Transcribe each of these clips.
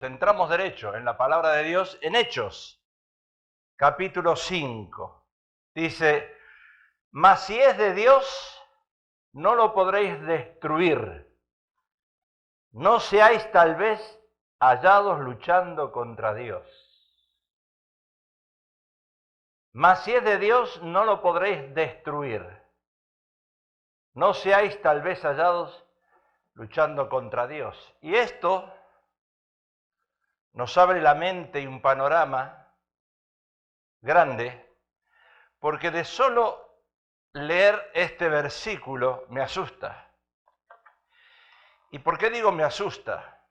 Entramos derecho en la palabra de Dios en Hechos, capítulo 5. Dice, mas si es de Dios, no lo podréis destruir. No seáis tal vez hallados luchando contra Dios. Mas si es de Dios, no lo podréis destruir. No seáis tal vez hallados luchando contra Dios. Y esto nos abre la mente y un panorama grande, porque de solo leer este versículo me asusta. ¿Y por qué digo me asusta?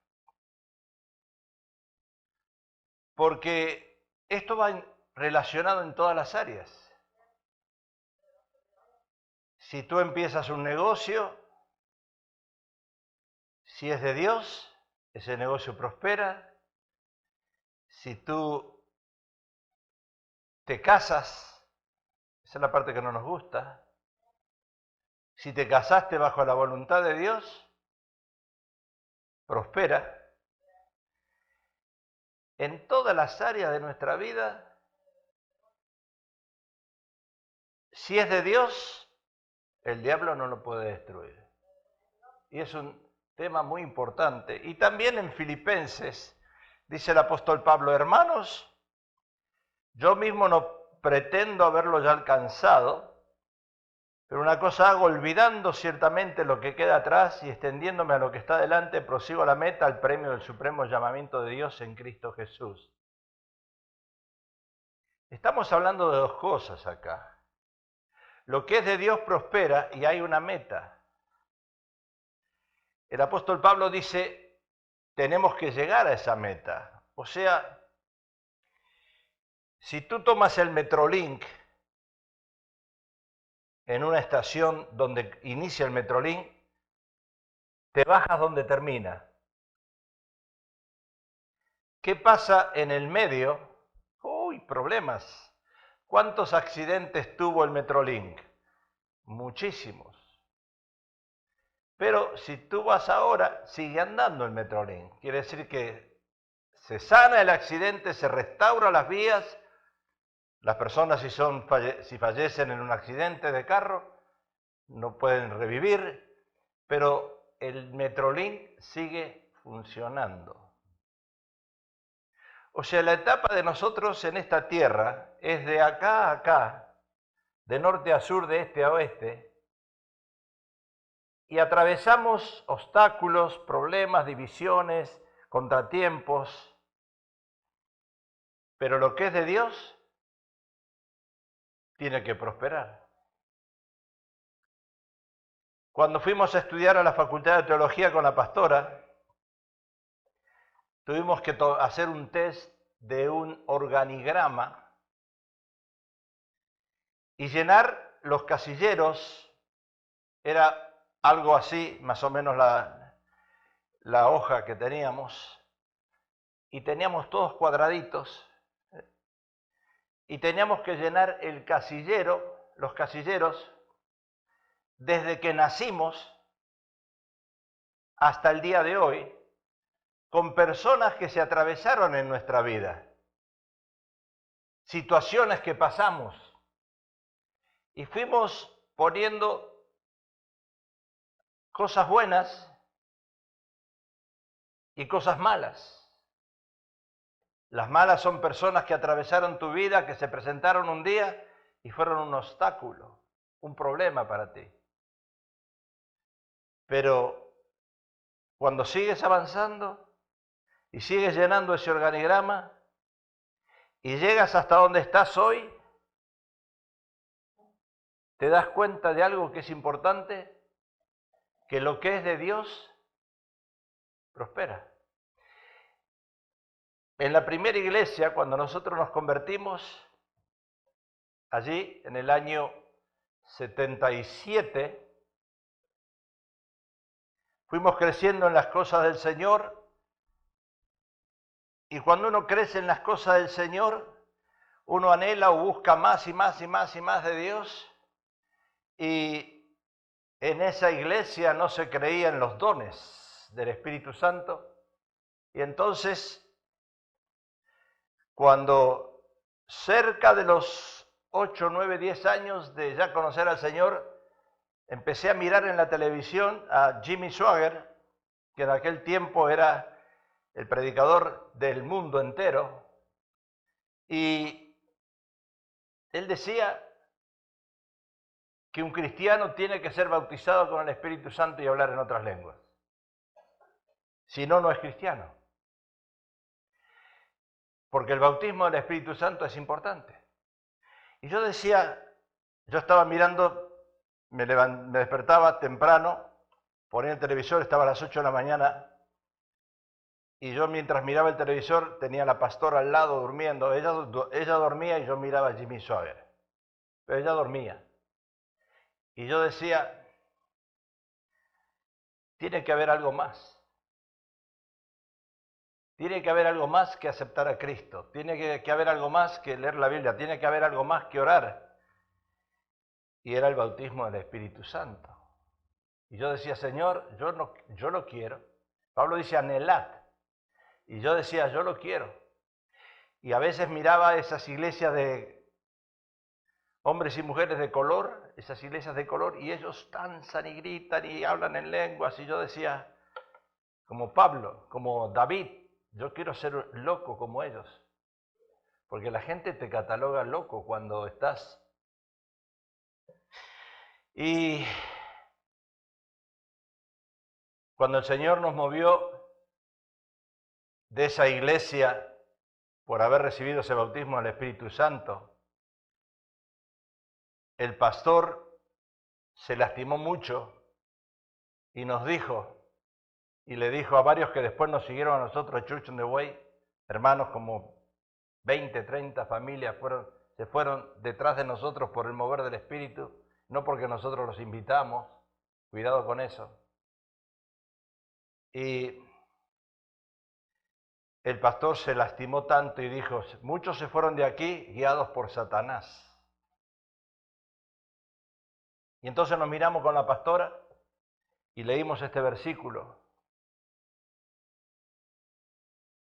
Porque esto va relacionado en todas las áreas. Si tú empiezas un negocio, si es de Dios, ese negocio prospera. Si tú te casas, esa es la parte que no nos gusta. Si te casaste bajo la voluntad de Dios, prospera. En todas las áreas de nuestra vida, si es de Dios, el diablo no lo puede destruir. Y es un tema muy importante. Y también en Filipenses dice el apóstol Pablo, hermanos, yo mismo no pretendo haberlo ya alcanzado, pero una cosa hago, olvidando ciertamente lo que queda atrás y extendiéndome a lo que está delante, prosigo a la meta, al premio del supremo llamamiento de Dios en Cristo Jesús. Estamos hablando de dos cosas acá. Lo que es de Dios prospera y hay una meta. El apóstol Pablo dice, tenemos que llegar a esa meta. O sea, si tú tomas el Metrolink en una estación donde inicia el Metrolink, te bajas donde termina. ¿Qué pasa en el medio? Uy, problemas. ¿Cuántos accidentes tuvo el Metrolink? Muchísimos. Pero si tú vas ahora, sigue andando el Metrolink. Quiere decir que se sana el accidente, se restaura las vías. Las personas si fallecen en un accidente de carro, no pueden revivir, pero el Metrolink sigue funcionando. O sea, la etapa de nosotros en esta tierra es de acá a acá, de norte a sur, de este a oeste, y atravesamos obstáculos, problemas, divisiones, contratiempos, pero lo que es de Dios tiene que prosperar. Cuando fuimos a estudiar a la Facultad de Teología con la pastora, tuvimos que hacer un test de un organigrama y llenar los casilleros. Era algo así, más o menos la hoja que teníamos, y teníamos todos cuadraditos, y teníamos que llenar el casillero, los casilleros, desde que nacimos hasta el día de hoy, con personas que se atravesaron en nuestra vida, situaciones que pasamos, y fuimos poniendo cosas buenas y cosas malas. Las malas son personas que atravesaron tu vida, que se presentaron un día y fueron un obstáculo, un problema para ti. Pero cuando sigues avanzando y sigues llenando ese organigrama y llegas hasta donde estás hoy, te das cuenta de algo que es importante, que lo que es de Dios prospera. En la primera iglesia, cuando nosotros nos convertimos, allí en el año 77, fuimos creciendo en las cosas del Señor, y cuando uno crece en las cosas del Señor, uno anhela o busca más y más y más y más de Dios, y en esa iglesia no se creían los dones del Espíritu Santo, Y entonces, cuando cerca de los 8, 9, 10 años de ya conocer al Señor, empecé a mirar en la televisión a Jimmy Swaggart, que en aquel tiempo era el predicador del mundo entero, y él decía que un cristiano tiene que ser bautizado con el Espíritu Santo y hablar en otras lenguas. Si no, no es cristiano. Porque el bautismo del Espíritu Santo es importante. Y yo decía, yo estaba mirando, me despertaba temprano, ponía el televisor, estaba a las 8 de la mañana, y yo mientras miraba el televisor tenía a la pastora al lado durmiendo. Ella dormía y yo miraba a Jimmy Swaggart. Pero ella dormía. Y yo decía, tiene que haber algo más. Tiene que haber algo más que aceptar a Cristo. Tiene que haber algo más que leer la Biblia. Tiene que haber algo más que orar. Y era el bautismo del Espíritu Santo. Y yo decía, Señor, yo lo quiero. Pablo dice, anhelad. Y yo decía, yo lo quiero. Y a veces miraba esas iglesias de hombres y mujeres de color, esas iglesias de color, y ellos danzan y gritan y hablan en lenguas. Y yo decía, como Pablo, como David, yo quiero ser loco como ellos. Porque la gente te cataloga loco cuando estás. Y cuando el Señor nos movió de esa iglesia por haber recibido ese bautismo del Espíritu Santo, el pastor se lastimó mucho y nos dijo, y le dijo a varios que después nos siguieron a nosotros, Church on the Way, hermanos, como 20, 30 familias se fueron detrás de nosotros por el mover del Espíritu, no porque nosotros los invitamos, cuidado con eso. Y el pastor se lastimó tanto y dijo, muchos se fueron de aquí guiados por Satanás. Y entonces nos miramos con la pastora y leímos este versículo.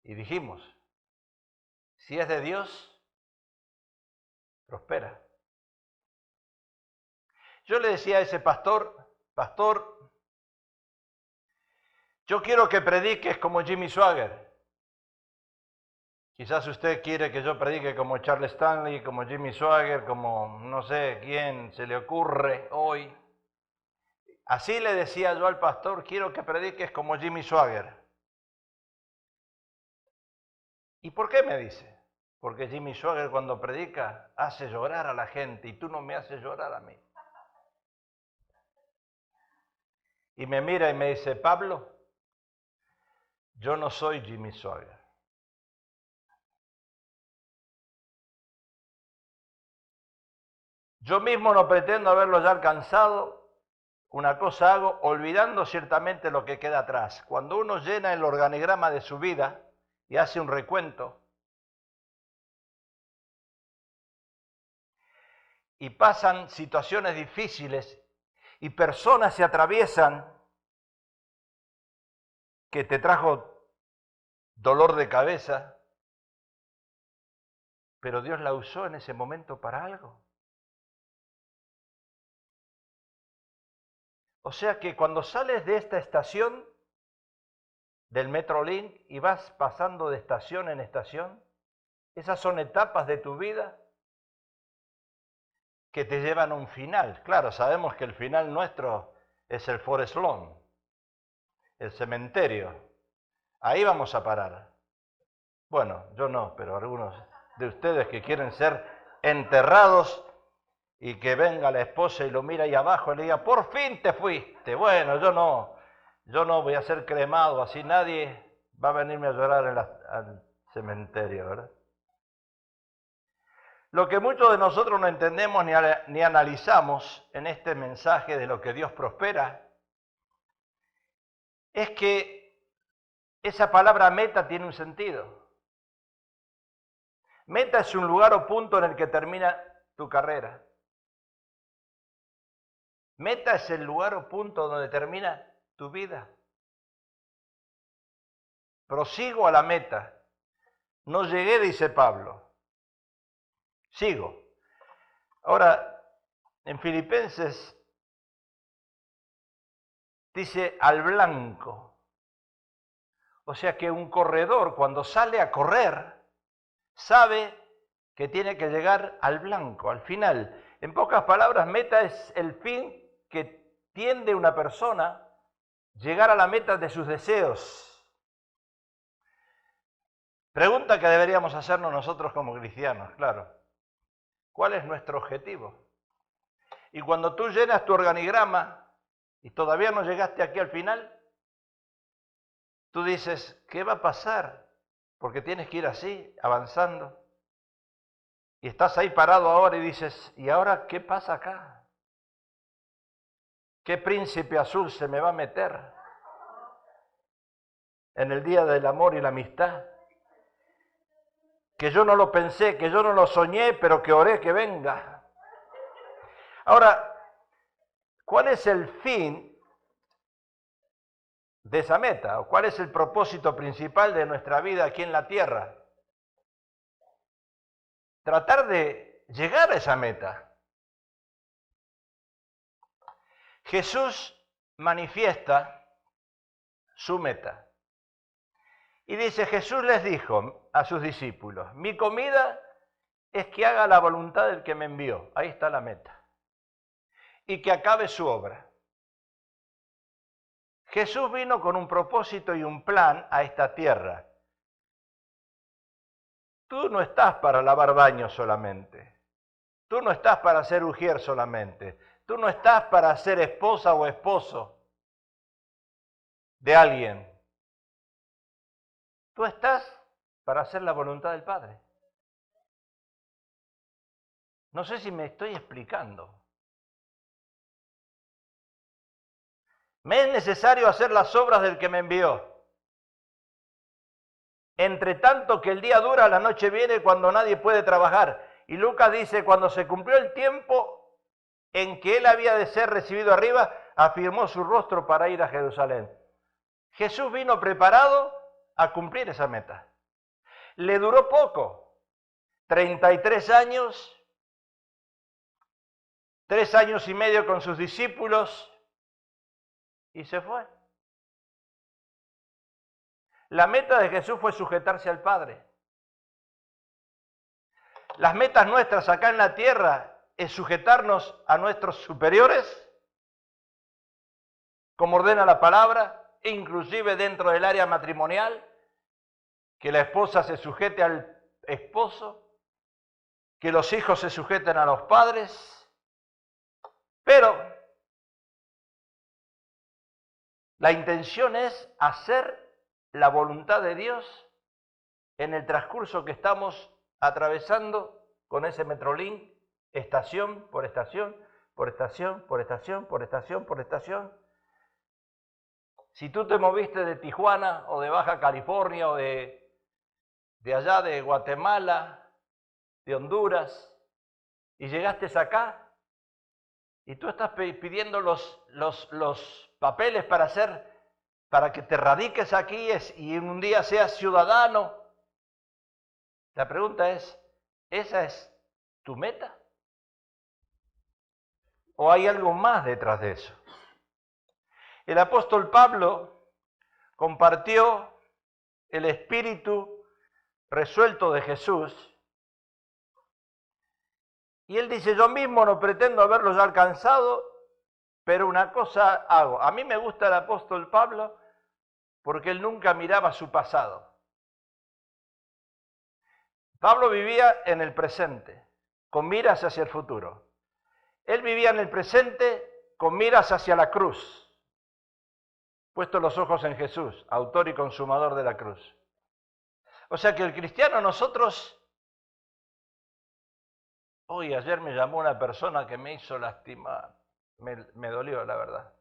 Y dijimos, si es de Dios, prospera. Yo le decía a ese pastor, yo quiero que prediques como Jimmy Swaggart. Quizás usted quiere que yo predique como Charles Stanley, como Jimmy Swaggart, como no sé quién se le ocurre hoy. Así le decía yo al pastor, quiero que prediques como Jimmy Swaggart. ¿Y por qué me dice? Porque Jimmy Swaggart cuando predica hace llorar a la gente y tú no me haces llorar a mí. Y me mira y me dice, Pablo, yo no soy Jimmy Swaggart. Yo mismo no pretendo haberlo ya alcanzado. Una cosa hago, olvidando ciertamente lo que queda atrás. Cuando uno llena el organigrama de su vida y hace un recuento, y pasan situaciones difíciles y personas se atraviesan que te trajo dolor de cabeza, pero Dios la usó en ese momento para algo. O sea que cuando sales de esta estación del Metrolink y vas pasando de estación en estación, esas son etapas de tu vida que te llevan a un final. Claro, sabemos que el final nuestro es el Forest Lawn, el cementerio. Ahí vamos a parar. Bueno, yo no, pero algunos de ustedes que quieren ser enterrados y que venga la esposa y lo mira ahí abajo y le diga, por fin te fuiste. Bueno, yo no voy a ser cremado, así nadie va a venirme a llorar al cementerio, ¿verdad? Lo que muchos de nosotros no entendemos ni analizamos en este mensaje de lo que Dios prospera es que esa palabra meta tiene un sentido. Meta es un lugar o punto en el que termina tu carrera. Meta es el lugar o punto donde termina tu vida. prosigo a la meta. No llegué, dice Pablo, sigo. Ahora, en Filipenses dice al blanco. O sea que un corredor cuando sale a correr sabe que tiene que llegar al blanco, al final. En pocas palabras, meta es el fin que tiende una persona llegar a la meta de sus deseos. Pregunta que deberíamos hacernos nosotros como cristianos, claro. ¿Cuál es nuestro objetivo? Y cuando tú llenas tu organigrama y todavía no llegaste aquí al final, tú dices, ¿qué va a pasar? Porque tienes que ir así, avanzando. Y estás ahí parado ahora y dices, ¿y ahora qué pasa acá? ¿Qué príncipe azul se me va a meter en el día del amor y la amistad? Que yo no lo pensé, que yo no lo soñé, pero que oré que venga. Ahora, ¿cuál es el fin de esa meta? ¿O cuál es el propósito principal de nuestra vida aquí en la tierra? Tratar de llegar a esa meta. Jesús manifiesta su meta. Y dice, Jesús les dijo a sus discípulos, mi comida es que haga la voluntad del que me envió. Ahí está la meta. Y que acabe su obra. Jesús vino con un propósito y un plan a esta tierra. Tú no estás para lavar baños solamente. Tú no estás para ser ujier solamente. Tú no estás para ser esposa o esposo de alguien. Tú estás para hacer la voluntad del Padre. No sé si me estoy explicando. Me es necesario hacer las obras del que me envió. Entre tanto que el día dura, la noche viene cuando nadie puede trabajar. Y Lucas dice, cuando se cumplió el tiempo en que él había de ser recibido arriba, afirmó su rostro para ir a Jerusalén. Jesús vino preparado a cumplir esa meta. Le duró poco, 33 años, 3 años y medio con sus discípulos y se fue. La meta de Jesús fue sujetarse al Padre. Las metas nuestras acá en la tierra es sujetarnos a nuestros superiores, como ordena la palabra, e inclusive dentro del área matrimonial, que la esposa se sujete al esposo, que los hijos se sujeten a los padres, pero la intención es hacer la voluntad de Dios en el transcurso que estamos atravesando con ese Metrolink, estación por estación, por estación, por estación, por estación, por estación. Si tú te moviste de Tijuana o de Baja California o de allá de Guatemala, de Honduras, y llegaste acá, y tú estás pidiendo los papeles para que te radiques aquí y un día seas ciudadano. La pregunta es, ¿esa es tu meta? ¿O hay algo más detrás de eso? El apóstol Pablo compartió el espíritu resuelto de Jesús y él dice, yo mismo no pretendo haberlo ya alcanzado, pero una cosa hago. A mí me gusta el apóstol Pablo porque él nunca miraba su pasado. Pablo vivía en el presente, con miras hacia el futuro. Él vivía en el presente con miras hacia la cruz, puesto los ojos en Jesús, autor y consumador de la cruz. O sea que el cristiano, nosotros... Hoy, ayer me llamó una persona que me hizo lastimar, me dolió, la verdad.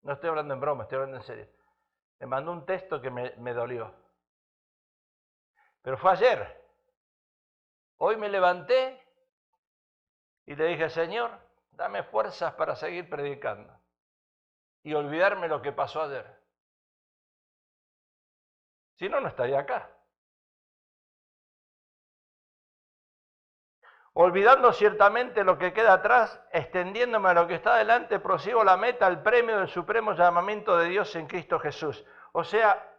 No estoy hablando en broma, estoy hablando en serio. Me mandó un texto que me dolió. Pero fue ayer. Hoy me levanté y le dije, Señor, dame fuerzas para seguir predicando y olvidarme lo que pasó ayer. Si no, no estaría acá. Olvidando ciertamente lo que queda atrás, extendiéndome a lo que está adelante, prosigo la meta, el premio del supremo llamamiento de Dios en Cristo Jesús. O sea,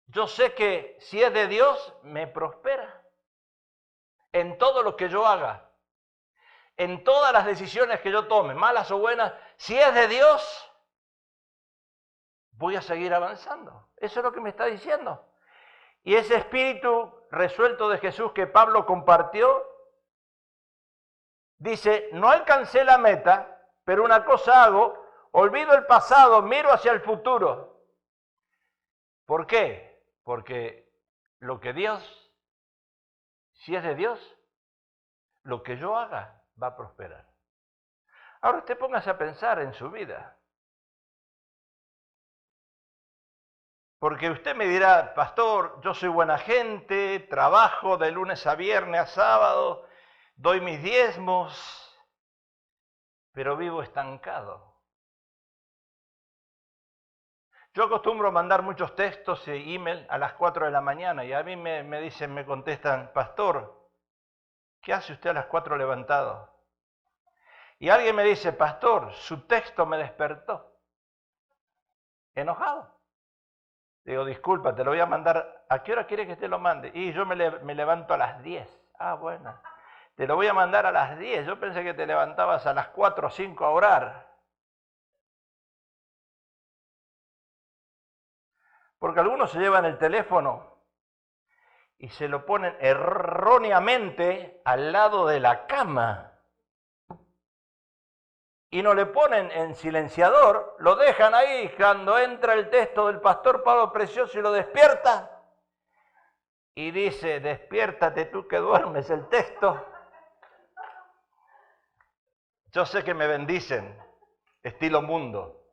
yo sé que si es de Dios, me prospera en todo lo que yo haga, en todas las decisiones que yo tome, malas o buenas. Si es de Dios, voy a seguir avanzando. Eso es lo que me está diciendo. Y ese espíritu resuelto de Jesús que Pablo compartió, dice, no alcancé la meta, pero una cosa hago, olvido el pasado, miro hacia el futuro. ¿Por qué? Porque lo que Dios, si es de Dios, lo que yo haga va a prosperar. Ahora usted póngase a pensar en su vida. Porque usted me dirá, pastor, yo soy buena gente, trabajo de lunes a viernes a sábado, doy mis diezmos, pero vivo estancado. Yo acostumbro mandar muchos textos y email a las 4 de la mañana y a mí me dicen, me contestan, pastor, ¿qué hace usted a las 4 levantado? Y alguien me dice, pastor, su texto me despertó. Enojado. Digo, disculpa, te lo voy a mandar. ¿A qué hora quiere que te lo mande? Y yo me levanto a las 10. Ah, bueno. Te lo voy a mandar a las 10. Yo pensé que te levantabas a las 4 o 5 a orar. Porque algunos se llevan el teléfono y se lo ponen erróneamente al lado de la cama. Y no le ponen en silenciador, lo dejan ahí cuando entra el texto del pastor Pablo Precioso y lo despierta. Y dice, despiértate tú que duermes, el texto. Yo sé que me bendicen, estilo mundo,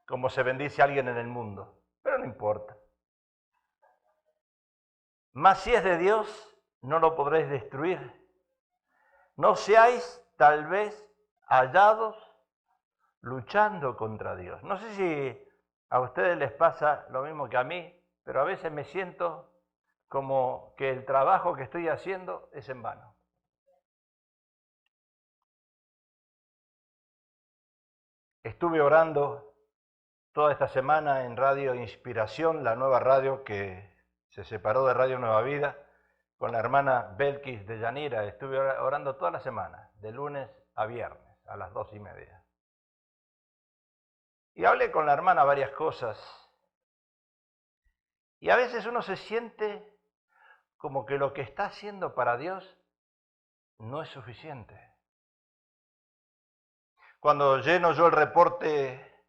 como se bendice a alguien en el mundo, pero no importa. Mas si es de Dios, no lo podréis destruir. No seáis tal vez hallados luchando contra Dios. No sé si a ustedes les pasa lo mismo que a mí, pero a veces me siento como que el trabajo que estoy haciendo es en vano. Estuve orando toda esta semana en Radio Inspiración, la nueva radio que se separó de Radio Nueva Vida, con la hermana Belkis de Yanira. Estuve orando toda la semana, de lunes a viernes, a las 2:30. Y hablé con la hermana varias cosas. Y a veces uno se siente como que lo que está haciendo para Dios no es suficiente. Cuando lleno yo el reporte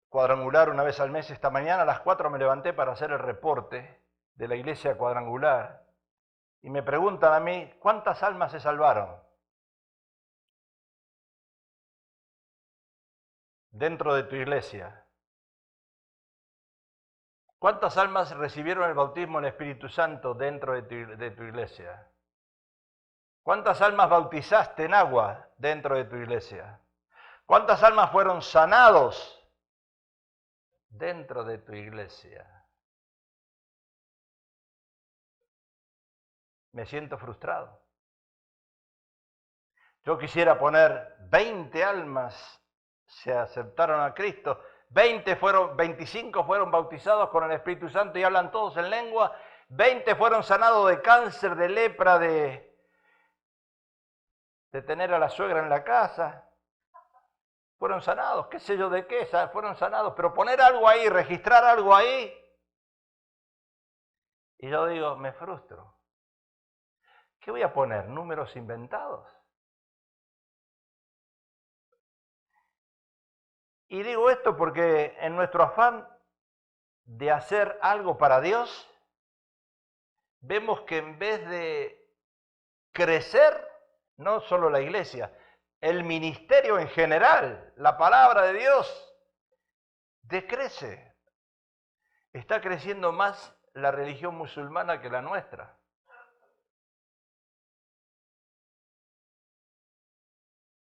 cuadrangular una vez al mes, esta mañana a las 4 me levanté para hacer el reporte de la iglesia cuadrangular y me preguntan a mí, ¿cuántas almas se salvaron dentro de tu iglesia? ¿Cuántas almas recibieron el bautismo en el Espíritu Santo dentro de tu iglesia? ¿Cuántas almas bautizaste en agua dentro de tu iglesia? ¿Cuántas almas fueron sanados dentro de tu iglesia? Me siento frustrado. Yo quisiera poner 20 almas se aceptaron a Cristo, 25 fueron bautizados con el Espíritu Santo y hablan todos en lengua, 20 fueron sanados de cáncer, de lepra, de tener a la suegra en la casa. Fueron sanados, qué sé yo de qué, fueron sanados, pero poner algo ahí, registrar algo ahí, y yo digo, me frustro. ¿Qué voy a poner? ¿Números inventados? Y digo esto porque en nuestro afán de hacer algo para Dios, vemos que en vez de crecer, no solo la iglesia, el ministerio en general, la palabra de Dios, decrece. Está creciendo más la religión musulmana que la nuestra.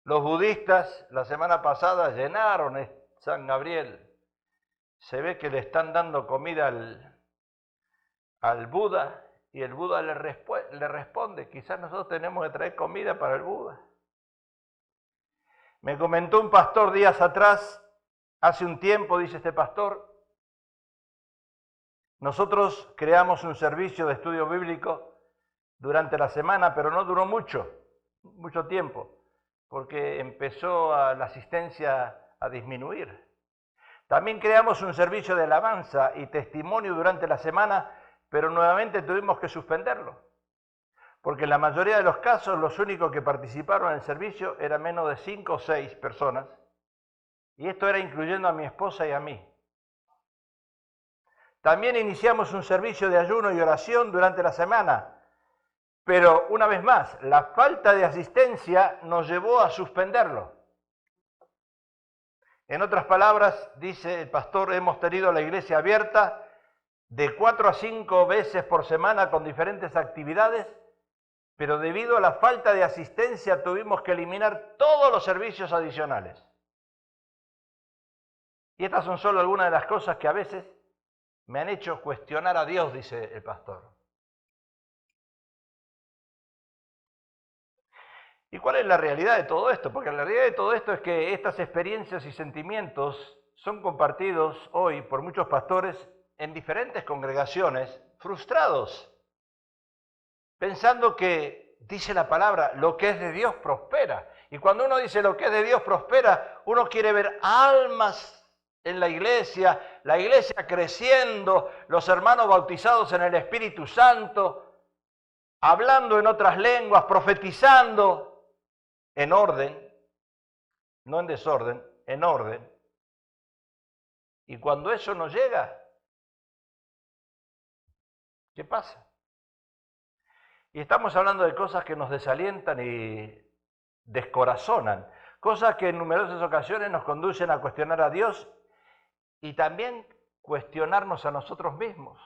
Los budistas la semana pasada llenaron San Gabriel. Se ve que le están dando comida al Buda y el Buda le responde, quizás nosotros tenemos que traer comida para el Buda. Me comentó un pastor días atrás, hace un tiempo, dice este pastor, nosotros creamos un servicio de estudio bíblico durante la semana, pero no duró mucho tiempo, porque empezó la asistencia a disminuir. También creamos un servicio de alabanza y testimonio durante la semana, pero nuevamente tuvimos que suspenderlo, porque en la mayoría de los casos los únicos que participaron en el servicio eran menos de 5 o 6 personas, y esto era incluyendo a mi esposa y a mí. También iniciamos un servicio de ayuno y oración durante la semana, pero una vez más, la falta de asistencia nos llevó a suspenderlo. En otras palabras, dice el pastor, hemos tenido la iglesia abierta de 4 a 5 veces por semana con diferentes actividades, pero debido a la falta de asistencia tuvimos que eliminar todos los servicios adicionales. Y estas son solo algunas de las cosas que a veces me han hecho cuestionar a Dios, dice el pastor. ¿Y cuál es la realidad de todo esto? Porque la realidad de todo esto es que estas experiencias y sentimientos son compartidos hoy por muchos pastores en diferentes congregaciones, frustrados, pensando que, dice la palabra, lo que es de Dios prospera. Y cuando uno dice lo que es de Dios prospera, uno quiere ver almas en la iglesia creciendo, los hermanos bautizados en el Espíritu Santo, hablando en otras lenguas, profetizando en orden, no en desorden, en orden. Y cuando eso no llega, ¿qué pasa? Y estamos hablando de cosas que nos desalientan y descorazonan, cosas que en numerosas ocasiones nos conducen a cuestionar a Dios y también cuestionarnos a nosotros mismos.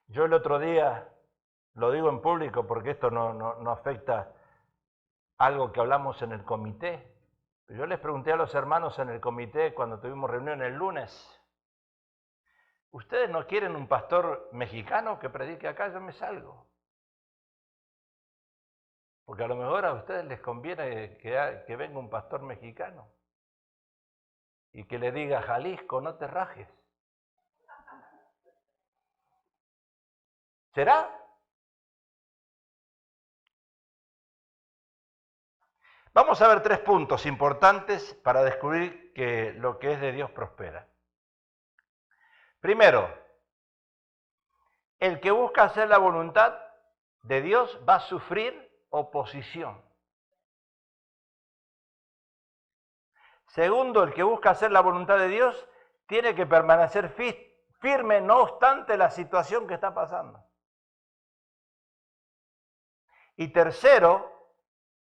Yo el otro día, lo digo en público porque esto no afecta algo que hablamos en el comité, yo les pregunté a los hermanos en el comité cuando tuvimos reunión el lunes, ¿ustedes no quieren un pastor mexicano que predique acá? Yo me salgo. Porque a lo mejor a ustedes les conviene que venga un pastor mexicano y que le diga, Jalisco, no te rajes. ¿Será? Vamos a ver 3 puntos importantes para descubrir que lo que es de Dios prospera. Primero, el que busca hacer la voluntad de Dios va a sufrir oposición. Segundo, el que busca hacer la voluntad de Dios tiene que permanecer firme no obstante la situación que está pasando. Y tercero,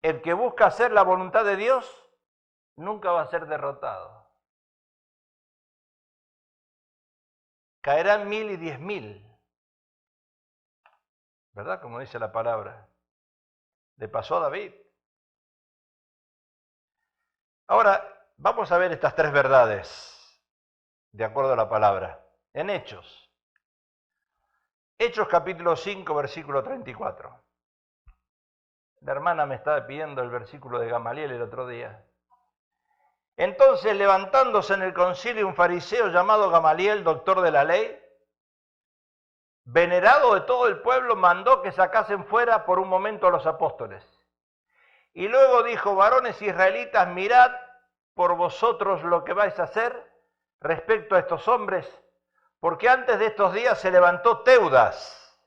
el que busca hacer la voluntad de Dios nunca va a ser derrotado. Caerán 1000 y 10.000, ¿verdad? Como dice la palabra. Le pasó a David. Ahora, vamos a ver estas 3 verdades, de acuerdo a la palabra, en Hechos. Hechos capítulo 5, versículo 34. La hermana me estaba pidiendo el versículo de Gamaliel el otro día. Entonces, levantándose en el concilio un fariseo llamado Gamaliel, doctor de la ley, venerado de todo el pueblo, mandó que sacasen fuera por un momento a los apóstoles. Y luego dijo, varones israelitas, mirad por vosotros lo que vais a hacer respecto a estos hombres, porque antes de estos días se levantó Teudas.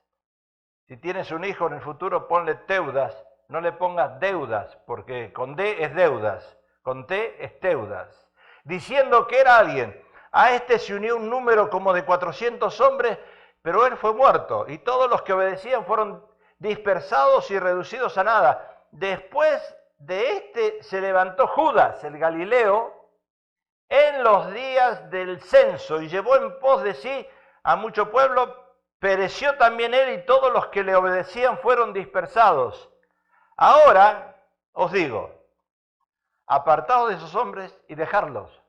Si tienes un hijo en el futuro, ponle Teudas, no le pongas deudas, porque con D es deudas, con T es Teudas, diciendo que era alguien. A este se unió un número como de 400 hombres, pero él fue muerto, y todos los que obedecían fueron dispersados y reducidos a nada. Después de este se levantó Judas, el Galileo, en los días del censo, y llevó en pos de sí a mucho pueblo. Pereció también él, y todos los que le obedecían fueron dispersados. Ahora os digo, apartaos de esos hombres y dejadlos,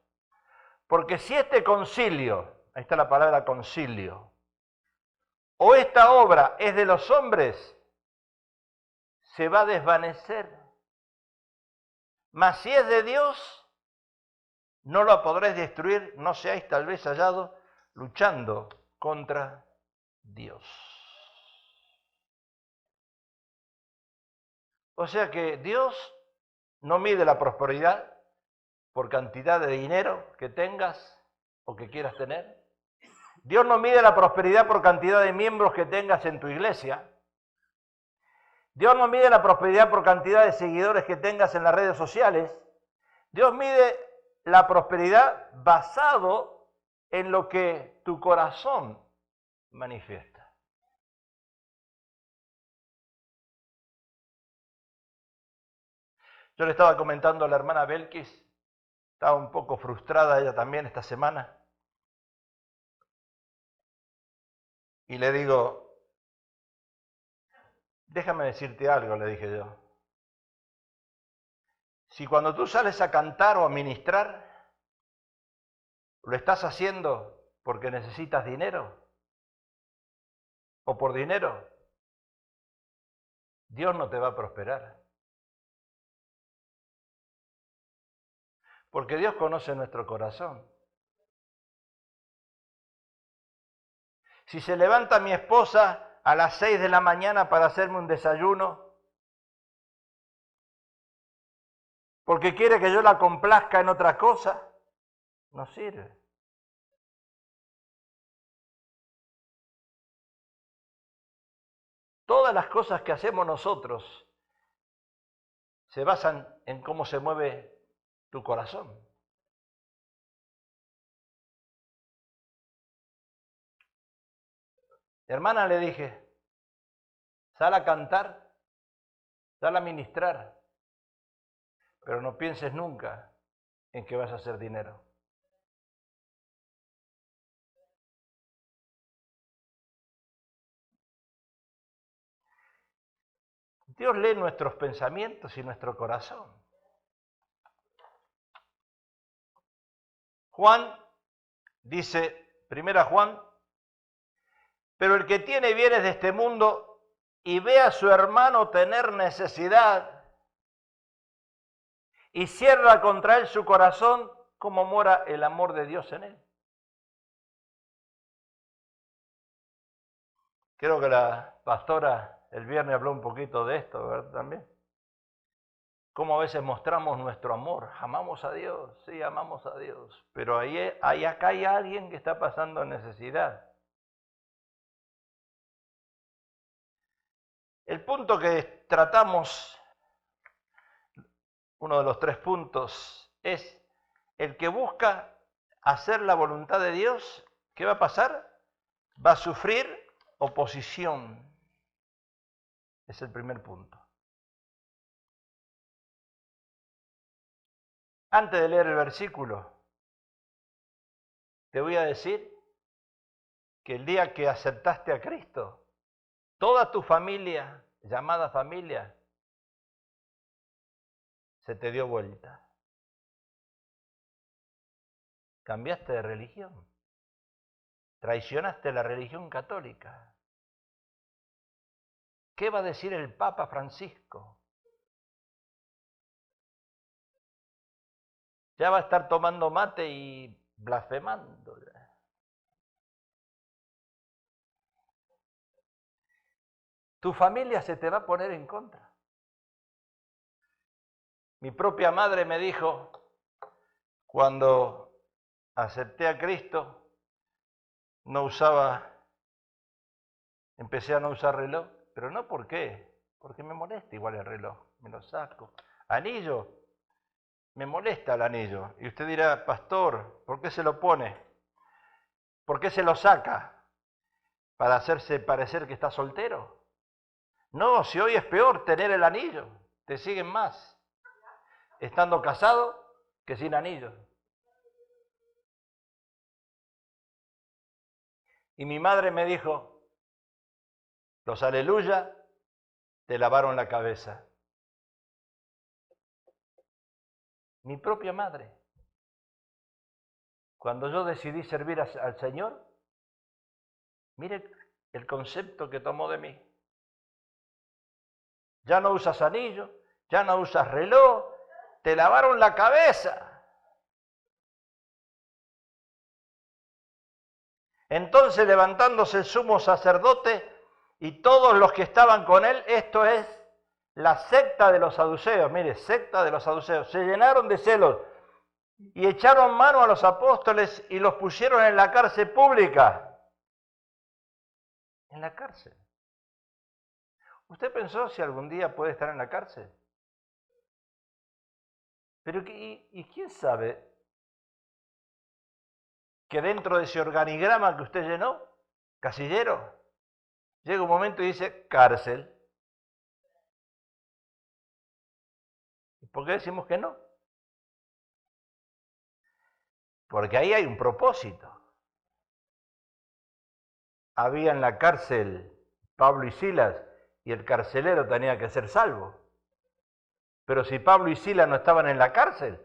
porque si este concilio ahí está la palabra concilio, o esta obra es de los hombres, se va a desvanecer. Mas si es de Dios, no lo podréis destruir, no seáis tal vez hallados luchando contra Dios. O sea que Dios no mide la prosperidad por cantidad de dinero que tengas o que quieras tener. Dios no mide la prosperidad por cantidad de miembros que tengas en tu iglesia. Dios no mide la prosperidad por cantidad de seguidores que tengas en las redes sociales. Dios mide la prosperidad basado en lo que tu corazón manifiesta. Yo le estaba comentando a la hermana Belkis, estaba un poco frustrada ella también esta semana, y le digo, déjame decirte algo, le dije yo. Si cuando tú sales a cantar o a ministrar, lo estás haciendo porque necesitas dinero o por dinero, Dios no te va a prosperar. Porque Dios conoce nuestro corazón. Si se levanta mi esposa a las 6 de la mañana para hacerme un desayuno, porque quiere que yo la complazca en otra cosa, no sirve. Todas las cosas que hacemos nosotros se basan en cómo se mueve tu corazón. Hermana, le dije, sal a cantar, sal a ministrar, pero no pienses nunca en que vas a hacer dinero. Dios lee nuestros pensamientos y nuestro corazón. Juan dice, 1 Juan, pero el que tiene bienes de este mundo y ve a su hermano tener necesidad y cierra contra él su corazón, ¿cómo mora el amor de Dios en él? Creo que la pastora el viernes habló un poquito de esto, ¿verdad? También. Cómo a veces mostramos nuestro amor. Amamos a Dios, sí, amamos a Dios. Pero acá hay alguien que está pasando necesidad. El punto que tratamos, uno de los 3 puntos, es el que busca hacer la voluntad de Dios. ¿Qué va a pasar? Va a sufrir oposición. Es el primer punto. Antes de leer el versículo, te voy a decir que el día que aceptaste a Cristo, toda tu familia, llamada familia, se te dio vuelta. Cambiaste de religión. Traicionaste la religión católica. ¿Qué va a decir el Papa Francisco? Ya va a estar tomando mate y blasfemando. Tu familia se te va a poner en contra. Mi propia madre me dijo, cuando acepté a Cristo, empecé a no usar reloj, pero no ¿por qué? Porque me molesta igual el reloj, me lo saco. Anillo, me molesta el anillo. Y usted dirá, pastor, ¿por qué se lo pone? ¿Por qué se lo saca? ¿Para hacerse parecer que está soltero? No, si hoy es peor tener el anillo, te siguen más estando casado que sin anillo. Y mi madre me dijo, los aleluya te lavaron la cabeza. Mi propia madre. Cuando yo decidí servir al Señor, mire el concepto que tomó de mí. Ya no usas anillo, ya no usas reloj, te lavaron la cabeza. Entonces, levantándose el sumo sacerdote y todos los que estaban con él, esto es la secta de los saduceos, mire, secta de los saduceos, se llenaron de celos y echaron mano a los apóstoles y los pusieron en la cárcel pública. En la cárcel. ¿Usted pensó si algún día puede estar en la cárcel? Pero ¿y quién sabe que dentro de ese organigrama que usted llenó, casillero, llega un momento y dice cárcel? ¿Y por qué decimos que no? Porque ahí hay un propósito. Había en la cárcel Pablo y Silas y el carcelero tenía que ser salvo. Pero si Pablo y Silas no estaban en la cárcel,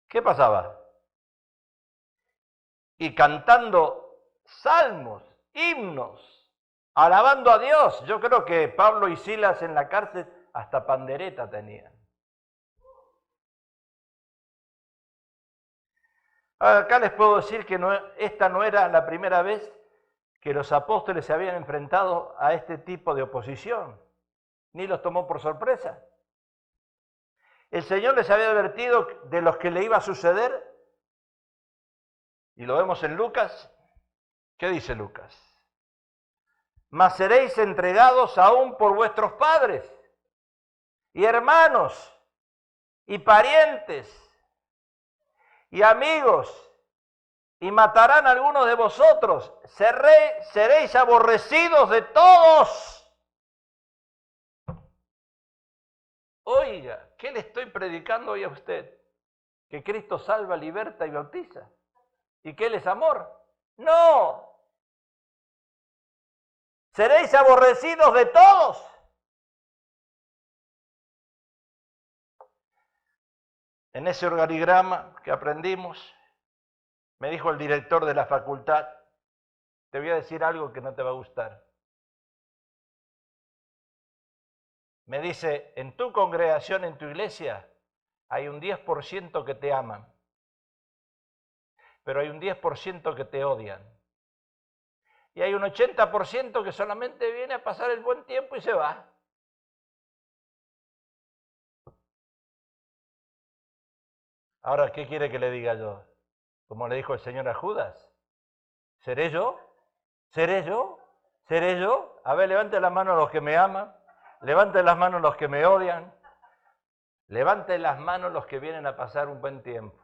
¿qué pasaba? Y cantando salmos, himnos, alabando a Dios. Yo creo que Pablo y Silas en la cárcel hasta pandereta tenían. Acá les puedo decir que esta no era la primera vez que los apóstoles se habían enfrentado a este tipo de oposición, ni los tomó por sorpresa. El Señor les había advertido de lo que le iba a suceder, y lo vemos en Lucas. ¿Qué dice Lucas? Mas seréis entregados aún por vuestros padres, y hermanos, y parientes, y amigos, y matarán a algunos de vosotros, seréis aborrecidos de todos. Oiga, ¿qué le estoy predicando hoy a usted? ¿Que Cristo salva, liberta y bautiza? ¿Y que Él es amor? ¡No! Seréis aborrecidos de todos. En ese organigrama que aprendimos, me dijo el director de la facultad, te voy a decir algo que no te va a gustar. Me dice, en tu congregación, en tu iglesia, hay un 10% que te aman, pero hay un 10% que te odian. Y hay un 80% que solamente viene a pasar el buen tiempo y se va. Ahora, ¿qué quiere que le diga yo? Como le dijo el Señor a Judas. ¿Seré yo? ¿Seré yo? ¿Seré yo? A ver, levante las manos los que me aman. Levanten las manos los que me odian. Levanten las manos los que vienen a pasar un buen tiempo.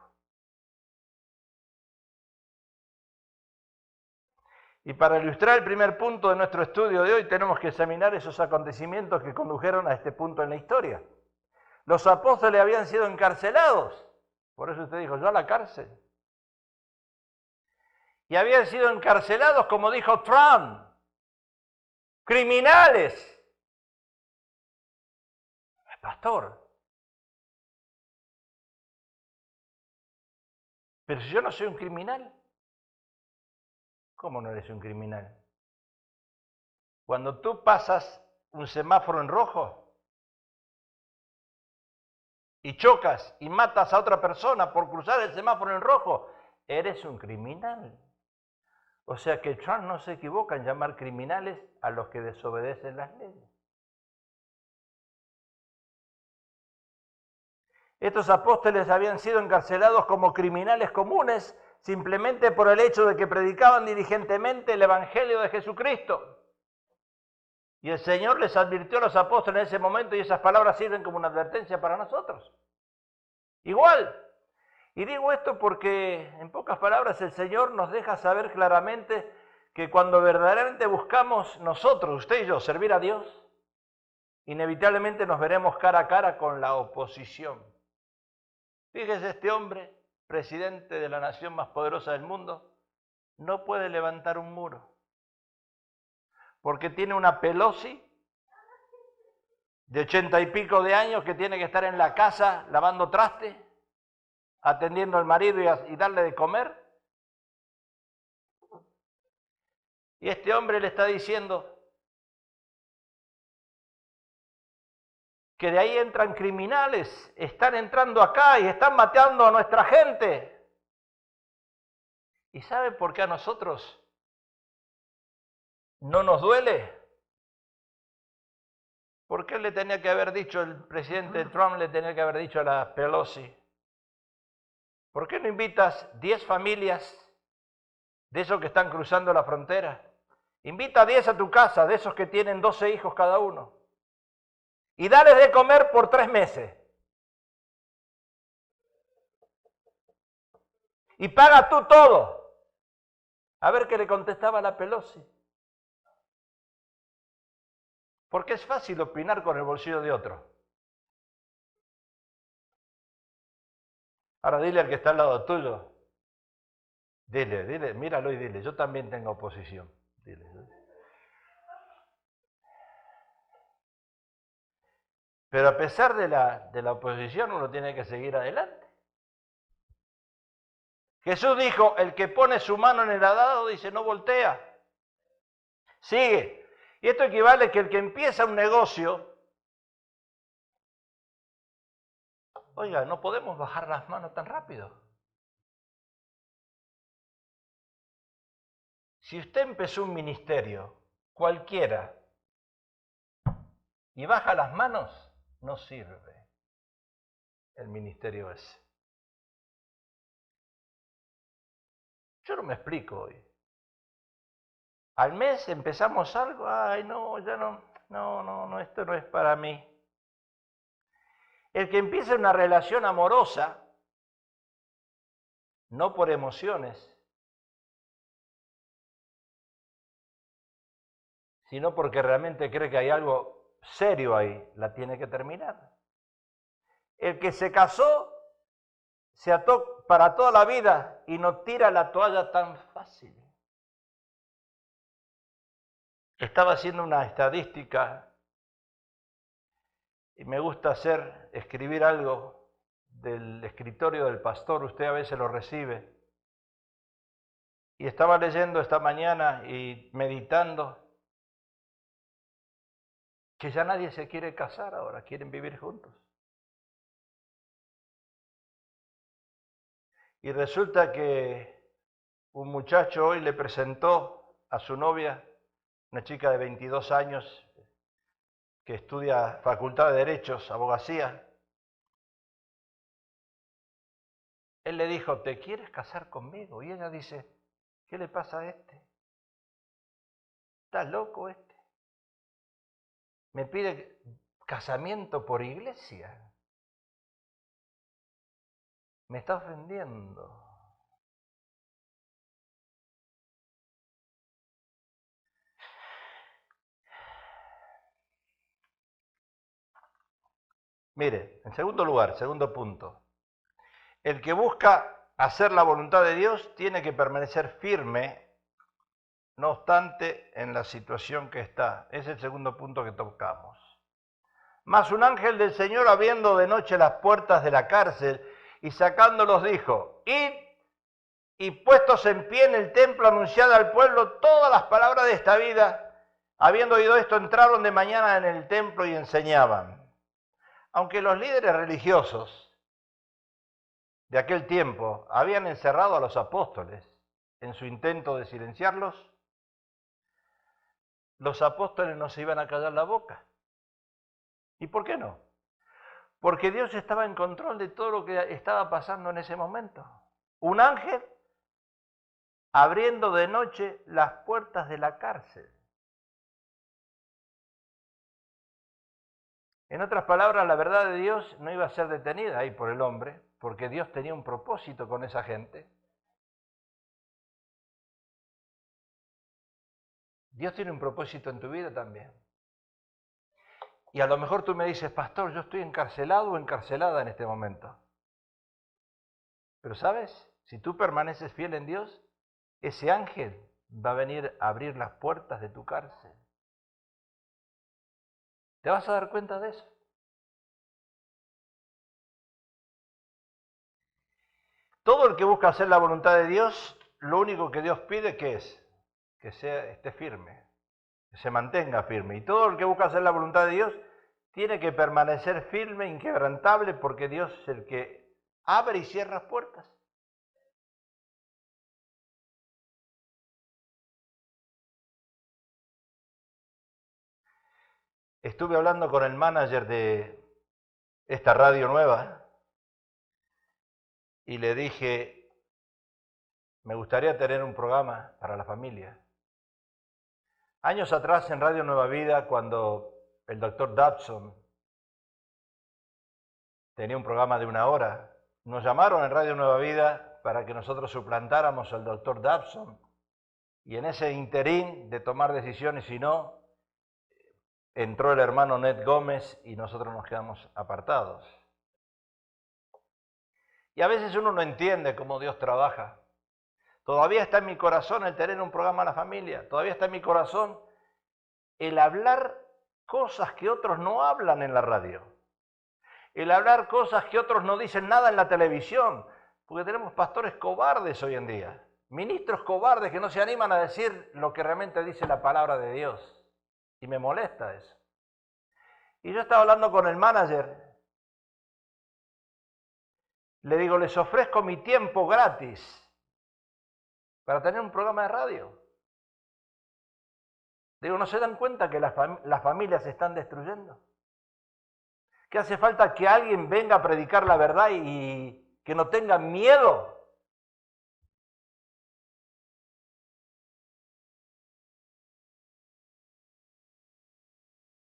Y para ilustrar el primer punto de nuestro estudio de hoy, tenemos que examinar esos acontecimientos que condujeron a este punto en la historia. Los apóstoles habían sido encarcelados. Por eso usted dijo, yo a la cárcel. Y habían sido encarcelados, como dijo Trump, criminales. Pastor, pero si yo no soy un criminal, ¿cómo no eres un criminal? Cuando tú pasas un semáforo en rojo y chocas y matas a otra persona por cruzar el semáforo en rojo, eres un criminal. O sea que Trump no se equivoca en llamar criminales a los que desobedecen las leyes. Estos apóstoles habían sido encarcelados como criminales comunes simplemente por el hecho de que predicaban diligentemente el Evangelio de Jesucristo. Y el Señor les advirtió a los apóstoles en ese momento y esas palabras sirven como una advertencia para nosotros. Igual. Y digo esto porque, en pocas palabras, el Señor nos deja saber claramente que cuando verdaderamente buscamos nosotros, usted y yo, servir a Dios, inevitablemente nos veremos cara a cara con la oposición. Fíjese, este hombre, presidente de la nación más poderosa del mundo, no puede levantar un muro, porque tiene una Pelosi de 80 y pico de años que tiene que estar en la casa lavando traste, atendiendo al marido y darle de comer. Y este hombre le está diciendo que de ahí entran criminales, están entrando acá y están matando a nuestra gente. ¿Y sabe por qué a nosotros no nos duele? ¿Por qué le tenía que haber dicho, el presidente Trump le tenía que haber dicho a la Pelosi? ¿Por qué no invitas 10 familias de esos que están cruzando la frontera? Invita a 10 a tu casa, de esos que tienen 12 hijos cada uno. Y dales de comer por 3 meses. Y paga tú todo. A ver qué le contestaba la Pelosi. Porque es fácil opinar con el bolsillo de otro. Ahora dile al que está al lado tuyo. Dile, míralo y dile, yo también tengo oposición. Dile. Pero a pesar de la oposición, uno tiene que seguir adelante. Jesús dijo, el que pone su mano en el arado, dice, no voltea. Sigue. Y esto equivale a que el que empieza un negocio, oiga, no podemos bajar las manos tan rápido. Si usted empezó un ministerio, cualquiera, y baja las manos, no sirve el ministerio ese. Yo no me explico hoy. Al mes empezamos algo, ay no, ya no, esto no es para mí. El que empieza una relación amorosa, no por emociones, sino porque realmente cree que hay algo serio ahí, la tiene que terminar. El que se casó, se ató para toda la vida y no tira la toalla tan fácil. Estaba haciendo una estadística y me gusta escribir algo del escritorio del pastor, usted a veces lo recibe. Y estaba leyendo esta mañana y meditando que ya nadie se quiere casar ahora, quieren vivir juntos. Y resulta que un muchacho hoy le presentó a su novia, una chica de 22 años que estudia Facultad de Derechos, abogacía. Él le dijo, ¿te quieres casar conmigo? Y ella dice, ¿qué le pasa a este? ¿Está loco este? Me pide casamiento por iglesia. Me está ofendiendo. Mire, en segundo lugar, segundo punto. El que busca hacer la voluntad de Dios tiene que permanecer firme, no obstante, en la situación que está. Es el segundo punto que tocamos. Mas un ángel del Señor, abriendo de noche las puertas de la cárcel y sacándolos, dijo, id y puestos en pie en el templo, anunciad al pueblo todas las palabras de esta vida. Habiendo oído esto, entraron de mañana en el templo y enseñaban. Aunque los líderes religiosos de aquel tiempo habían encerrado a los apóstoles en su intento de silenciarlos, los apóstoles no se iban a callar la boca. ¿Y por qué no? Porque Dios estaba en control de todo lo que estaba pasando en ese momento. Un ángel abriendo de noche las puertas de la cárcel. En otras palabras, la verdad de Dios no iba a ser detenida ahí por el hombre, porque Dios tenía un propósito con esa gente. Dios tiene un propósito en tu vida también. Y a lo mejor tú me dices, pastor, yo estoy encarcelado o encarcelada en este momento. Pero ¿sabes? Si tú permaneces fiel en Dios, ese ángel va a venir a abrir las puertas de tu cárcel. ¿Te vas a dar cuenta de eso? todo el que busca hacer la voluntad de Dios, lo único que Dios pide, ¿qué es? Que esté firme, que se mantenga firme. Y todo el que busca hacer la voluntad de Dios tiene que permanecer firme, inquebrantable, porque Dios es el que abre y cierra puertas. Estuve hablando con el manager de esta radio nueva y le dije, me gustaría tener un programa para la familia. Años atrás en Radio Nueva Vida, cuando el doctor Dobson tenía un programa de 1 hora, nos llamaron en Radio Nueva Vida para que nosotros suplantáramos al doctor Dobson, y en ese interín de tomar decisiones y no, entró el hermano Ned Gómez y nosotros nos quedamos apartados. Y a veces uno no entiende cómo Dios trabaja. Todavía está en mi corazón el tener un programa a la familia, todavía está en mi corazón el hablar cosas que otros no hablan en la radio, el hablar cosas que otros no dicen nada en la televisión, porque tenemos pastores cobardes hoy en día, ministros cobardes que no se animan a decir lo que realmente dice la palabra de Dios. Y me molesta eso. Y yo estaba hablando con el manager. Le digo, les ofrezco mi tiempo gratis para tener un programa de radio. Digo, ¿no se dan cuenta que las familias se están destruyendo? Que hace falta que alguien venga a predicar la verdad y que no tengan miedo.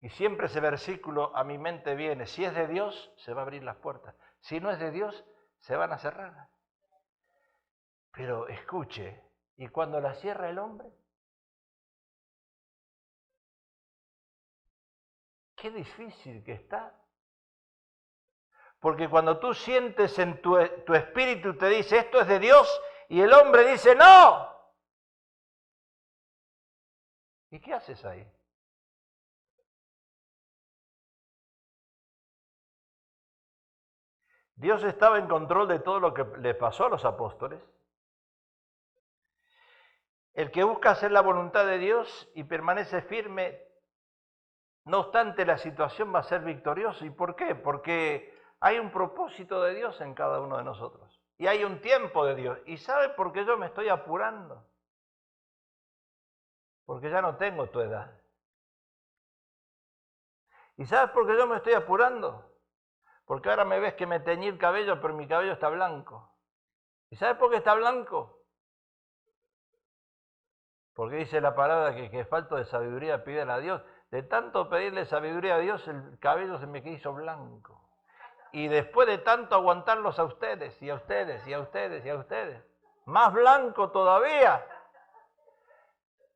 Y siempre ese versículo a mi mente viene, si es de Dios, se va a abrir las puertas. Si no es de Dios, se van a cerrar. Pero escuche, ¿y cuando la cierra el hombre? Qué difícil que está. Porque cuando tú sientes en tu espíritu, te dice, esto es de Dios, y el hombre dice, no. ¿Y qué haces ahí? Dios estaba en control de todo lo que le pasó a los apóstoles. El que busca hacer la voluntad de Dios y permanece firme, no obstante la situación, va a ser victorioso. ¿Y por qué? Porque hay un propósito de Dios en cada uno de nosotros. Y hay un tiempo de Dios. ¿Y sabe por qué yo me estoy apurando? Porque ya no tengo tu edad. ¿Y sabes por qué yo me estoy apurando? Porque ahora me ves que me teñí el cabello, pero mi cabello está blanco. ¿Y sabes por qué está blanco? Porque dice la palabra que falto de sabiduría pídele a Dios. De tanto pedirle sabiduría a Dios, el cabello se me hizo blanco. Y después de tanto aguantarlos a ustedes, y a ustedes, y a ustedes, y a ustedes, más blanco todavía.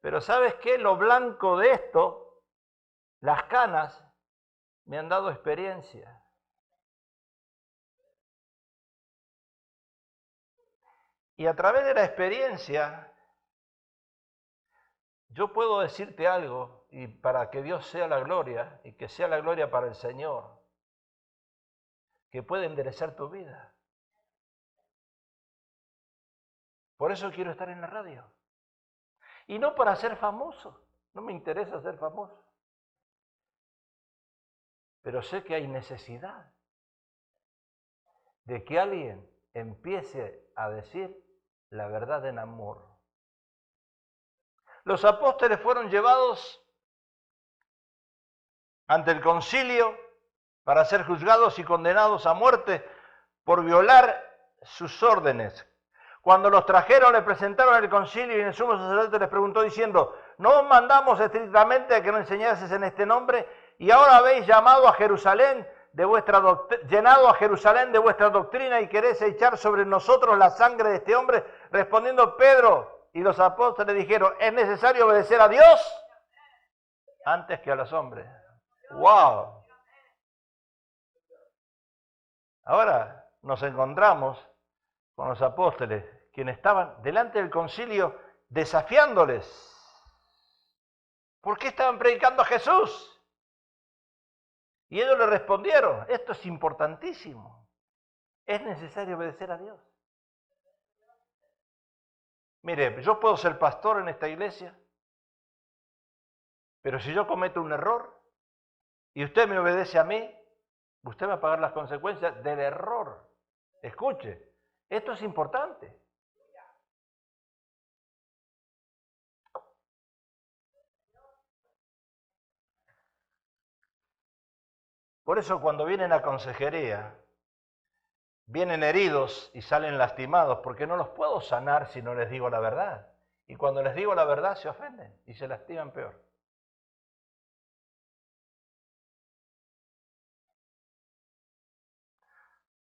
Pero ¿sabes qué? Lo blanco de esto, las canas, me han dado experiencia. Y a través de la experiencia, yo puedo decirte algo, y para que Dios sea la gloria, y que sea la gloria para el Señor, que puede enderezar tu vida. Por eso quiero estar en la radio. Y no para ser famoso, no me interesa ser famoso. Pero sé que hay necesidad de que alguien empiece a decir la verdad en amor. Los apóstoles fueron llevados ante el concilio para ser juzgados y condenados a muerte por violar sus órdenes. Cuando los trajeron, le presentaron al concilio y el sumo sacerdote les preguntó diciendo, ¿no os mandamos estrictamente a que no enseñases en este nombre? Y ahora habéis llamado a Jerusalén llenado a Jerusalén de vuestra doctrina y queréis echar sobre nosotros la sangre de este hombre. Respondiendo Pedro y los apóstoles dijeron, es necesario obedecer a Dios antes que a los hombres. ¡Wow! Ahora nos encontramos con los apóstoles, quienes estaban delante del concilio desafiándoles. ¿Por qué estaban predicando a Jesús? Y ellos le respondieron, esto es importantísimo, es necesario obedecer a Dios. Mire, yo puedo ser pastor en esta iglesia, pero si yo cometo un error y usted me obedece a mí, usted va a pagar las consecuencias del error. Escuche, esto es importante. Por eso cuando vienen a consejería, vienen heridos y salen lastimados, porque no los puedo sanar si no les digo la verdad. Y cuando les digo la verdad se ofenden y se lastiman peor.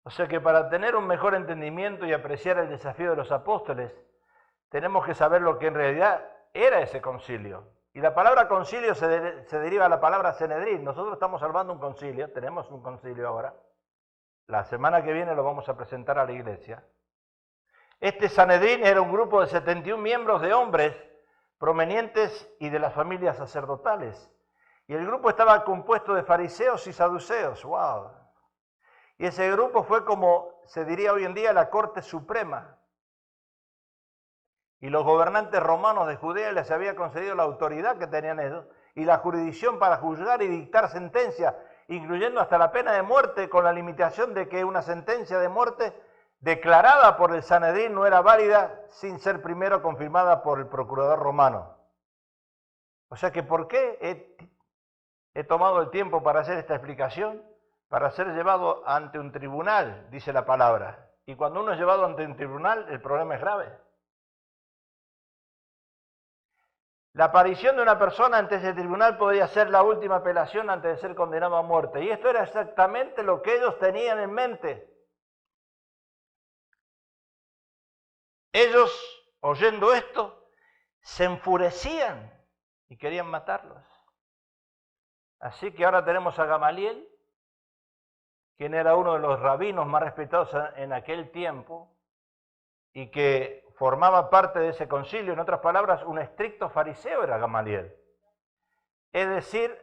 O sea que para tener un mejor entendimiento y apreciar el desafío de los apóstoles, tenemos que saber lo que en realidad era ese concilio. Y la palabra concilio se deriva a la palabra Sanedrín. Nosotros estamos armando un concilio, tenemos un concilio ahora. La semana que viene lo vamos a presentar a la iglesia. Este Sanedrín era un grupo de 71 miembros de hombres provenientes y de las familias sacerdotales. Y el grupo estaba compuesto de fariseos y saduceos. ¡Wow! Y ese grupo fue, como se diría hoy en día, la Corte Suprema. Y los gobernantes romanos de Judea les había concedido la autoridad que tenían ellos y la jurisdicción para juzgar y dictar sentencia, incluyendo hasta la pena de muerte, con la limitación de que una sentencia de muerte declarada por el Sanedrín no era válida sin ser primero confirmada por el procurador romano. O sea que, ¿por qué he tomado el tiempo para hacer esta explicación? Para ser llevado ante un tribunal, dice la palabra. Y cuando uno es llevado ante un tribunal, el problema es grave. La aparición de una persona ante ese tribunal podría ser la última apelación antes de ser condenado a muerte. Y esto era exactamente lo que ellos tenían en mente. Ellos, oyendo esto, se enfurecían y querían matarlos. Así que ahora tenemos a Gamaliel, quien era uno de los rabinos más respetados en aquel tiempo y que formaba parte de ese concilio. En otras palabras, un estricto fariseo era Gamaliel. Es decir,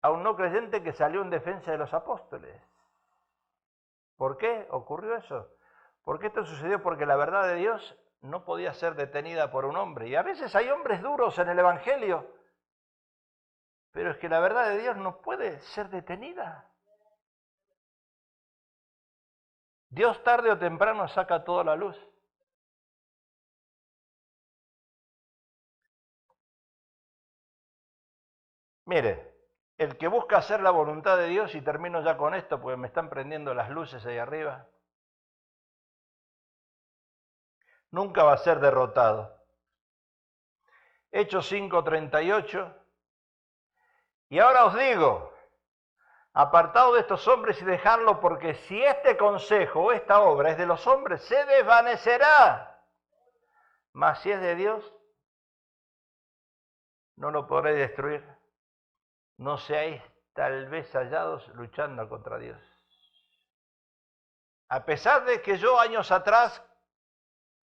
a un no creyente que salió en defensa de los apóstoles. ¿Por qué ocurrió eso? Porque esto sucedió porque la verdad de Dios no podía ser detenida por un hombre. Y a veces hay hombres duros en el Evangelio, pero es que la verdad de Dios no puede ser detenida. Dios tarde o temprano saca todo a la luz. Mire, el que busca hacer la voluntad de Dios, y termino ya con esto porque me están prendiendo las luces ahí arriba, nunca va a ser derrotado. Hechos 5:38. Y ahora os digo, apartado de estos hombres y dejadlo, porque si este consejo o esta obra es de los hombres, se desvanecerá. Mas si es de Dios, no lo podréis destruir. No seáis tal vez hallados luchando contra Dios. A pesar de que yo años atrás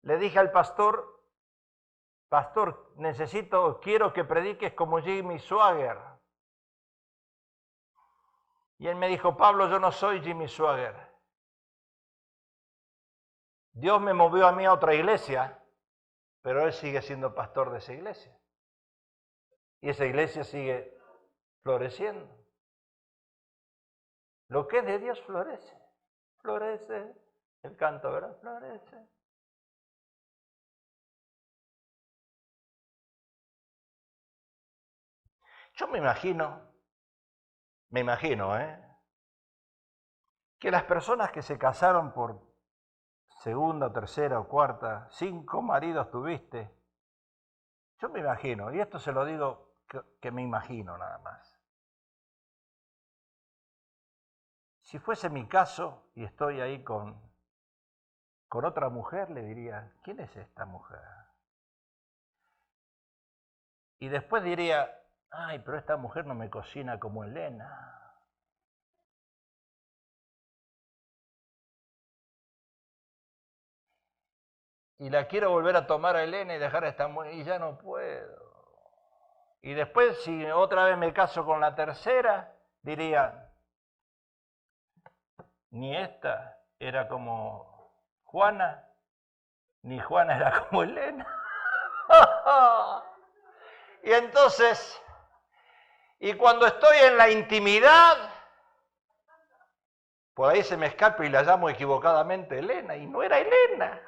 le dije al pastor, quiero que prediques como Jimmy Swaggart. Y él me dijo, Pablo, yo no soy Jimmy Swaggart. Dios me movió a mí a otra iglesia, pero él sigue siendo pastor de esa iglesia. Y esa iglesia sigue floreciendo. Lo que es de Dios florece. Florece. El canto, ¿verdad? Florece. Yo me imagino, que las personas que se casaron por segunda, tercera o cuarta, 5 maridos tuviste, yo me imagino, y esto se lo digo que me imagino nada más. Si fuese mi caso y estoy ahí con otra mujer, le diría, ¿quién es esta mujer? Y después diría, ay, pero esta mujer no me cocina como Elena. Y la quiero volver a tomar a Elena y dejar a esta mujer, y ya no puedo. Y después, si otra vez me caso con la tercera, diría, ni esta era como Juana, ni Juana era como Elena. Y entonces, y cuando estoy en la intimidad, por ahí se me escapa y la llamo equivocadamente Elena, y no era Elena.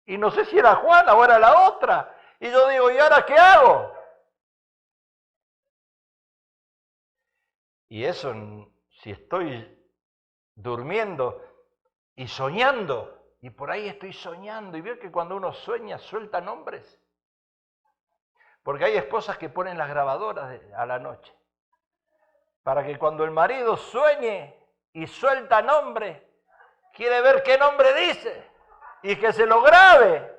Y no sé si era Juana o era la otra. Y yo digo, ¿y ahora qué hago? Y eso, si estoy durmiendo y soñando, y por ahí estoy soñando, y veo que cuando uno sueña suelta nombres. Porque hay esposas que ponen las grabadoras a la noche, para que cuando el marido sueñe y suelta nombre, quiere ver qué nombre dice, y que se lo grabe.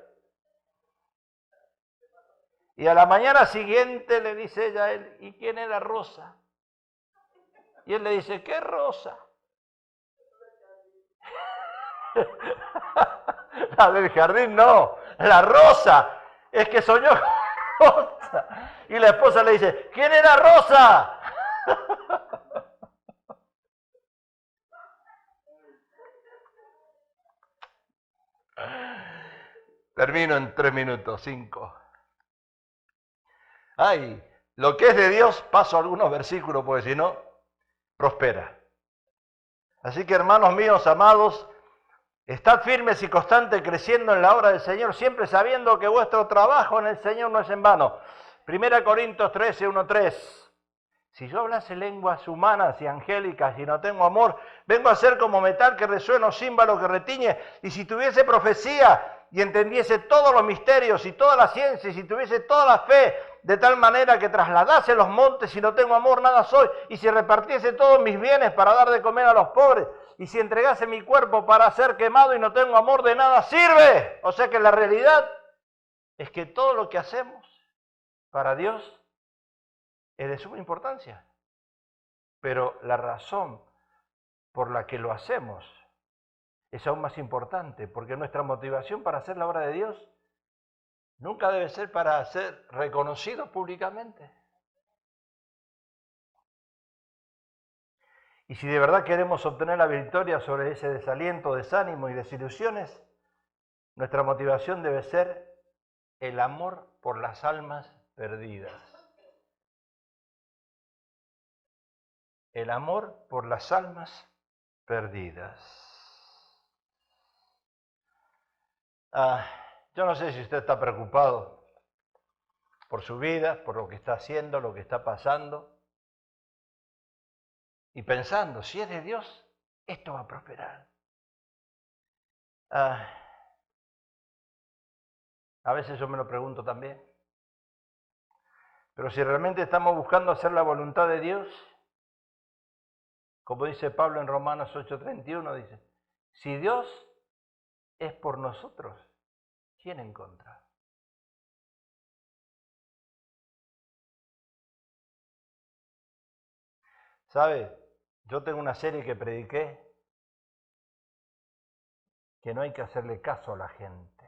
Y a la mañana siguiente le dice ella a él, ¿y quién era Rosa? Y él le dice, ¿qué Rosa? La del jardín no, la Rosa. Es que soñó con Rosa. Y la esposa le dice, ¿quién era Rosa? Termino en 3 minutos, 5. Ay, lo que es de Dios, paso algunos versículos porque si no, prospera. Así que hermanos míos, amados, estad firmes y constantes creciendo en la obra del Señor, siempre sabiendo que vuestro trabajo en el Señor no es en vano. 1 Corintios 13, 1-3. Si yo hablase lenguas humanas y angélicas y no tengo amor, vengo a ser como metal que resuena o címbalo que retiñe. Y si tuviese profecía y entendiese todos los misterios y toda la ciencia, y si tuviese toda la fe, de tal manera que trasladase los montes, y no tengo amor, nada soy. Y si repartiese todos mis bienes para dar de comer a los pobres, y si entregase mi cuerpo para ser quemado y no tengo amor, de nada sirve. O sea que la realidad es que todo lo que hacemos para Dios es de suma importancia. Pero la razón por la que lo hacemos es aún más importante, porque nuestra motivación para hacer la obra de Dios nunca debe ser para ser reconocido públicamente. Y si de verdad queremos obtener la victoria sobre ese desaliento, desánimo y desilusiones, nuestra motivación debe ser el amor por las almas perdidas. El amor por las almas perdidas. Yo no sé si usted está preocupado por su vida, por lo que está haciendo, lo que está pasando, y pensando, si es de Dios, esto va a prosperar. A veces yo me lo pregunto también. Pero si realmente estamos buscando hacer la voluntad de Dios, como dice Pablo en Romanos 8:31, dice, si Dios es por nosotros, ¿quién en contra? ¿Sabe? Yo tengo una serie que prediqué que no hay que hacerle caso a la gente.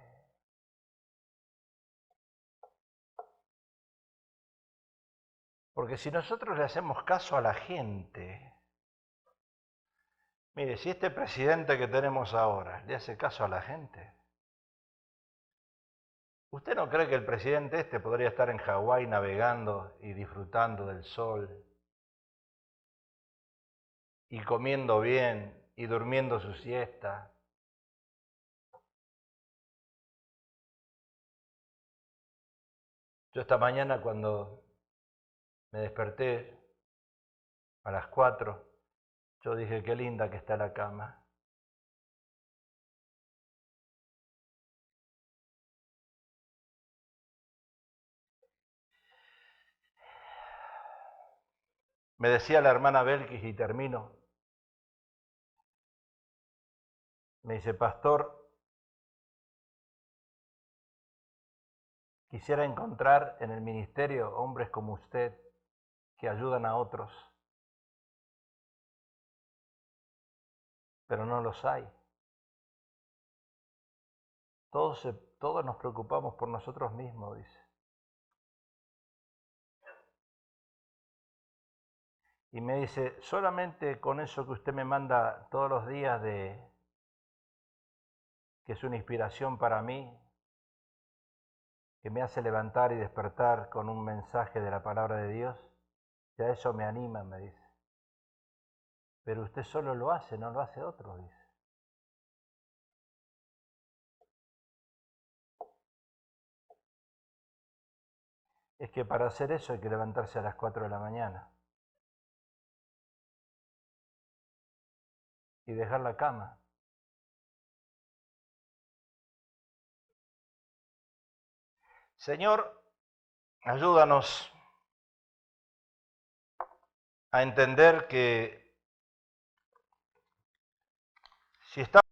Porque si nosotros le hacemos caso a la gente, mire, si este presidente que tenemos ahora le hace caso a la gente, ¿usted no cree que el presidente este podría estar en Hawái navegando y disfrutando del sol y comiendo bien y durmiendo su siesta? Yo esta mañana cuando me desperté a las 4, yo dije, qué linda que está la cama. Me decía la hermana Belkis, y termino, me dice, pastor, quisiera encontrar en el ministerio hombres como usted que ayudan a otros, pero no los hay. Todos nos preocupamos por nosotros mismos, dice. Y me dice, solamente con eso que usted me manda todos los días que es una inspiración para mí, que me hace levantar y despertar con un mensaje de la palabra de Dios, ya eso me anima, me dice. Pero usted solo lo hace, no lo hace otro, dice. Es que para hacer eso hay que levantarse a las 4 de la mañana y dejar la cama. Señor, ayúdanos a entender que si estamos